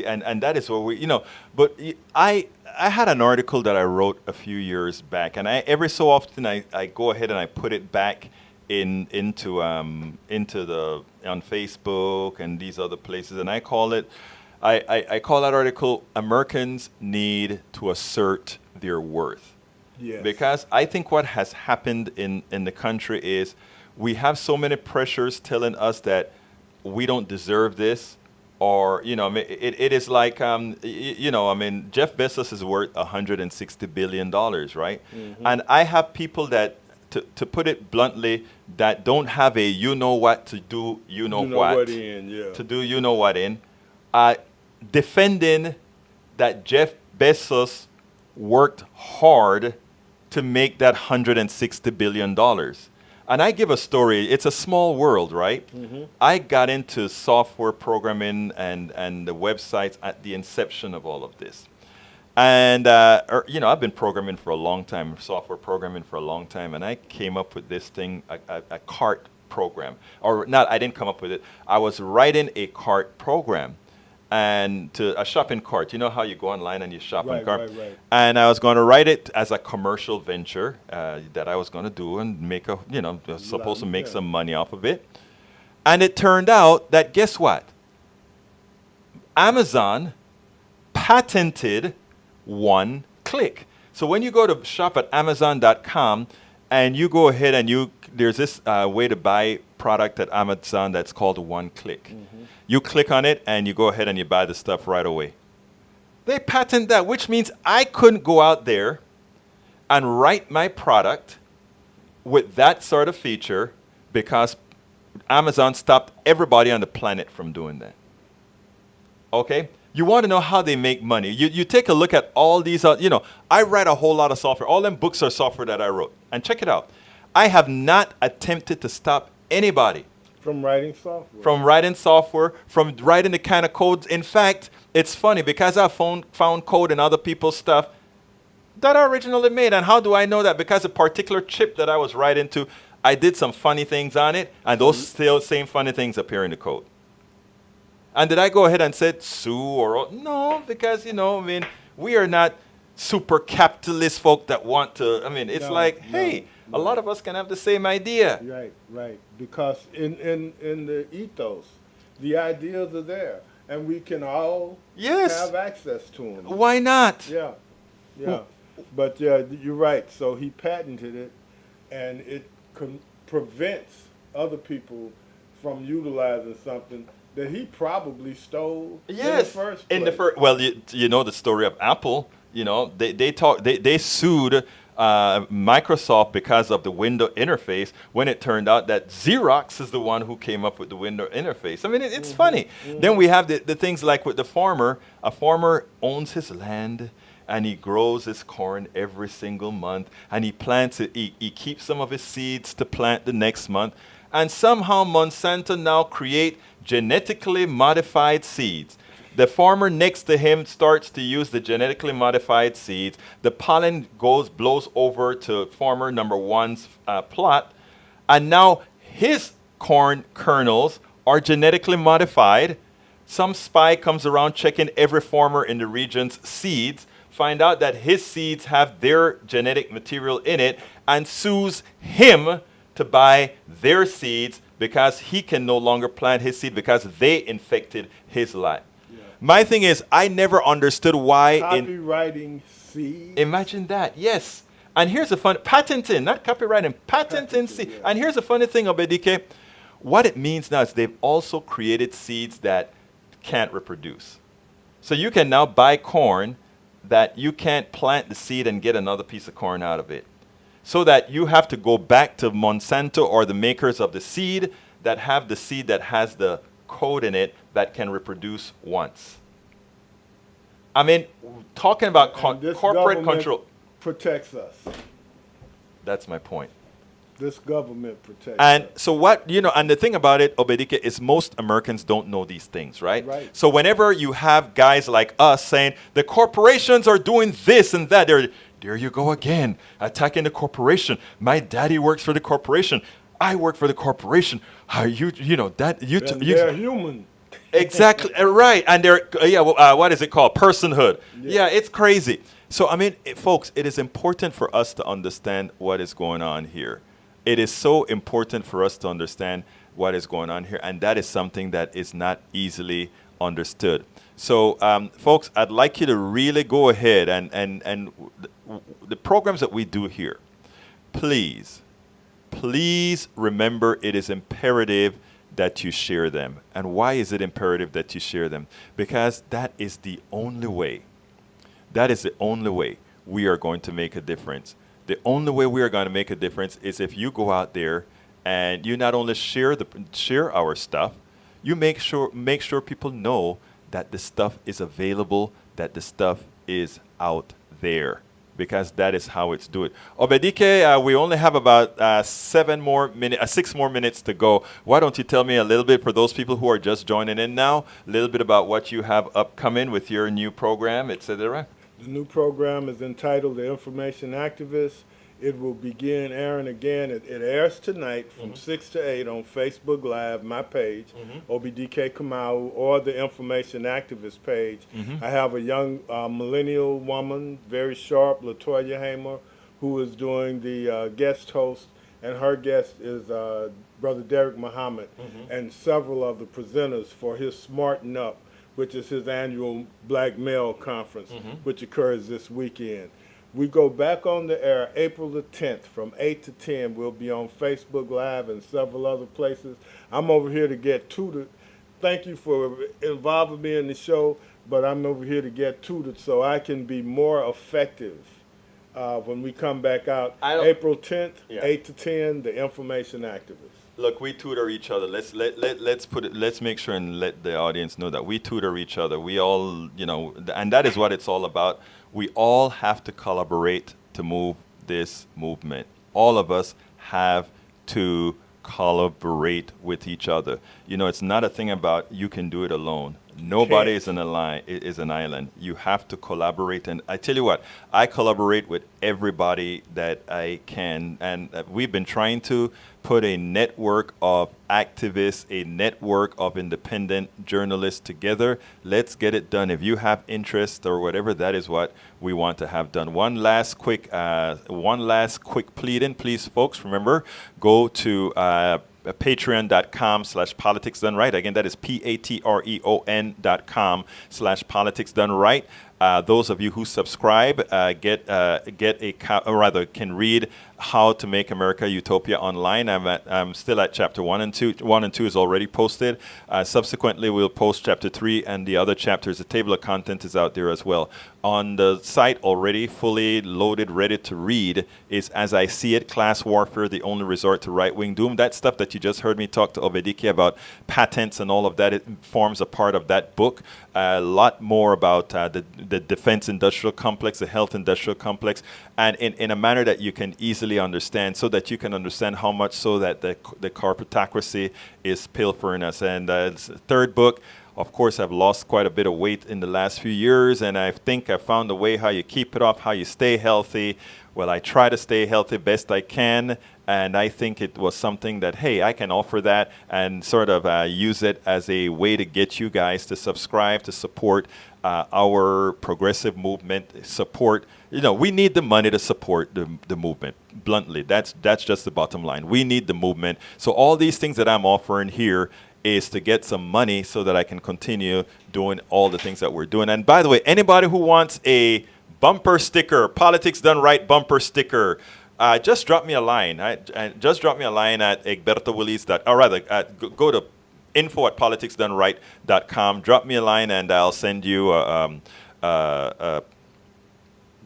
and that is what we, you know. But I had an article that I wrote a few years back, and every so often I go ahead and I put it back into the on Facebook and these other places, and I call it. I call that article "Americans Need to Assert Their Worth." Yes. Because I think what has happened in the country is we have so many pressures telling us that we don't deserve this, or, you know, I mean, it is like, you know, I mean, Jeff Bezos is worth $160 billion, right? And I have people that, to put it bluntly, that don't have a you-know-what to do you-know-what to do you-know-what in, defending that Jeff Bezos worked hard to make that $160 billion. And I give a story. It's a small world, right? I got into software programming and the websites at the inception of all of this. And, you know, I've been programming for a long time, software programming for a long time, and I came up with this thing, a cart program. Or not, I didn't come up with it. I was writing a cart program. And to a shopping cart, you know how you go online and you shop in cart. Right. And I was going to write it as a commercial venture that I was going to do and make a, you know, supposed to make some money off of it. And it turned out that, guess what? Amazon patented one click. So when you go to shop at Amazon.com and you go ahead and there's this way to buy product at Amazon that's called one click. You click on it and you go ahead and you buy the stuff right away. They patent that, which means I couldn't go out there and write my product with that sort of feature because Amazon stopped everybody on the planet from doing that. Okay? You want to know how they make money. You take a look at all these, you know, I write a whole lot of software. All them books are software that I wrote. And check it out. I have not attempted to stop anybody from writing software. From writing the kind of codes. In fact, it's funny because I found code in other people's stuff that I originally made. And how do I know that? Because a particular chip that I was writing to, I did some funny things on it, and those still same funny things appear in the code. And did I go ahead and said sue or no? Because, you know, I mean, we are not super capitalist folk that want to. I mean, it's hey. A lot of us can have the same idea. Right. Because in the ethos, the ideas are there, and we can all have access to them. Why not? Yeah. But yeah, you're right. So he patented it, and it prevents other people from utilizing something that he probably stole Yes, in the first place. in the first. Well, you know the story of Apple. You know, they sued Microsoft because of the window interface when it turned out that Xerox is the one who came up with the window interface. I mean, it's funny. Then we have the things like with the farmer. A farmer owns his land and he grows his corn every single month and he plants it. He keeps some of his seeds to plant the next month. And somehow Monsanto now create genetically modified seeds. The farmer next to him starts to use the genetically modified seeds. The pollen blows over to farmer number one's plot. And now his corn kernels are genetically modified. Some spy comes around checking every farmer in the region's seeds, find out that his seeds have their genetic material in it, and sues him to buy their seeds because he can no longer plant his seed because they infected his land. My thing is, I never understood why Copywriting seeds. Imagine that, yes. And here's the fun, patenting, not copywriting, patenting seed. Yeah. And here's the funny thing, Obedike, what it means now is they've also created seeds that can't reproduce. So you can now buy corn that you can't plant the seed and get another piece of corn out of it. So that you have to go back to Monsanto or the makers of the seed that have the seed that has the code in it that can reproduce once. I mean, talking about This corporate government control. protects us. That's my point. This government protects And us. so what, you know, and the thing about it, Obedike, is most Americans don't know these things, right? Right. So whenever you have guys like us saying, the corporations are doing this and that, there you go again, attacking the corporation. My daddy works for the corporation. I work for the corporation. They're human. Exactly, right. And they're, what is it called? Personhood. Yeah, it's crazy. So, I mean, folks, it is important for us to understand what is going on here. It is so important for us to understand what is going on here. And that is something that is not easily understood. So, folks, I'd like you to really go ahead and the programs that we do here, please remember it is imperative that you share them. And why is it imperative that you share them? Because that is the only way. That is the only way we are going to make a difference. The only way we are going to make a difference is if you go out there and you not only share our stuff, you make sure people know that the stuff is available, that the stuff is out there. Because that is how it's do it. Obedike, we only have about 6 more minutes to go. Why don't you tell me a little bit, for those people who are just joining in now, a little bit about what you have upcoming with your new program, etc. The new program is entitled The Information Activist. It will begin airing again. It airs tonight from 6 to 8 on Facebook Live, my page, OBDK Kamau, or the Information Activist page. I have a young millennial woman, very sharp, Latoya Hamer, who is doing the guest host, and her guest is Brother Derek Muhammad, and several of the presenters for his Smarten Up, which is his annual Black Male Conference, which occurs this weekend. We go back on the air April the 10th from 8 to 10. We'll be on Facebook Live and several other places. I'm over here to get tutored. Thank you for involving me in the show, but I'm over here to get tutored so I can be more effective when we come back out. April 10th, 8 to 10, the Information Activist. Look, we tutor each other. Let's make sure and let the audience know that we tutor each other. We all, and that is what it's all about. We all have to collaborate to move this movement. All of us have to collaborate with each other. It's not a thing about you can do it alone. Nobody is an island. You have to collaborate. And I tell you what, I collaborate with everybody that I can. And we've been trying to put a network of activists, a network of independent journalists together. Let's get it done. If you have interest or whatever, that is what we want to have done. One last quick pleading, please, folks. Remember, go to patreon.com/politicsdoneright. Again, that is patreon.com/politicsdoneright. Those of you who subscribe can read How to Make America Utopia online. I'm still at chapter 1 and 2. 1 and 2 is already posted. Subsequently, we'll post chapter 3 and the other chapters. The table of content is out there as well. On the site already, fully loaded, ready to read, is As I See It, Class Warfare, the Only Resort to Right-Wing Doom. That stuff that you just heard me talk to Obedike about, patents and all of that, it forms a part of that book. A lot more about the defense industrial complex, the health industrial complex, and in a manner that you can easily understand, so that you can understand how much so that the corporatocracy is pilfering us. And the third book, of course, I've lost quite a bit of weight in the last few years, and I think I found a way how you keep it off, how you stay healthy. Well, I try to stay healthy best I can, and I think it was something that, hey, I can offer that and sort of use it as a way to get you guys to subscribe, to support our progressive movement, support. We need the money to support the movement. Bluntly, that's just the bottom line. We need the movement. So all these things that I'm offering here is to get some money so that I can continue doing all the things that we're doing. And by the way, anybody who wants a bumper sticker, Politics Done Right bumper sticker, just drop me a line. Just drop me a line at go to info@politicsdoneright.com. Drop me a line and I'll send you a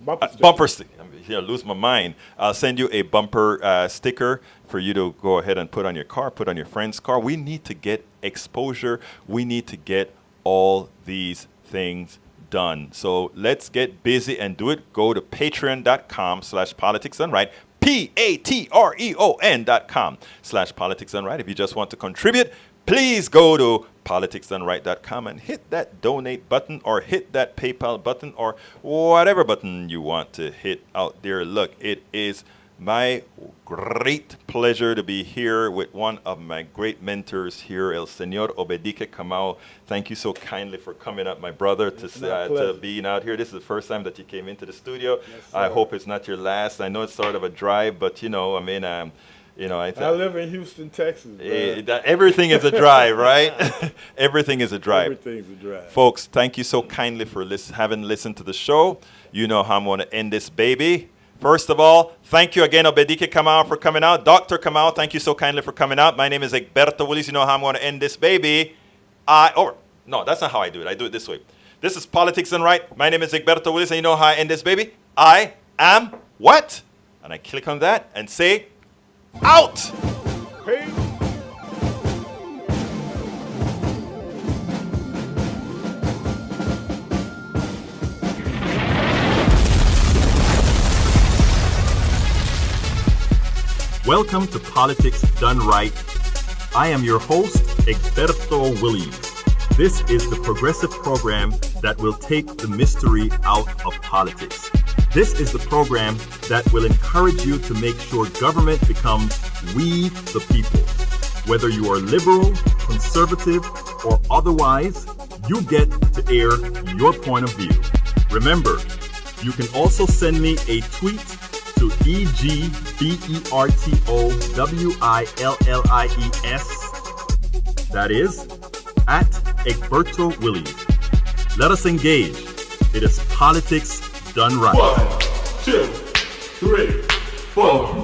bumper sticker. Lose my mind. I'll send you a bumper sticker for you to go ahead and put on your car, put on your friend's car. We need to get exposure. We need to get all these things done. So let's get busy and do it. Go to patreon.com/politicsdoneright, patreon.com/politicsdoneright. If you just want to contribute, please go to politicsdoneright.com and hit that donate button, or hit that PayPal button, or whatever button you want to hit out there. Look, it is my great pleasure to be here with one of my great mentors here, El Señor Obedike Kamau. Thank you so kindly for coming up, my brother, to being out here. This is the first time that you came into the studio. Yes, I hope it's not your last. I know it's sort of a drive, but I live in Houston, Texas. Everything is a drive, right? Everything is a drive. Everything's a drive. Folks, thank you so kindly for having listened to the show. You know how I'm going to end this baby. First of all, thank you again, Obedike Kamau, for coming out. Dr. Kamau, thank you so kindly for coming out. My name is Egberto Willis. You know how I'm going to end this baby. No, that's not how I do it. I do it this way. This is Politics Done Right. My name is Egberto Willis, and you know how I end this baby? I am what? And I click on that and say, out! Peace. Welcome to Politics Done Right. I am your host, Egberto Willies. This is the progressive program that will take the mystery out of politics. This is the program that will encourage you to make sure government becomes we the people. Whether you are liberal, conservative, or otherwise, you get to air your point of view. Remember, you can also send me a tweet to EGBERTOWILLIES. That is, at Egberto Willies. Let us engage. It is Politics Done Right. 1, 2, 3, 4.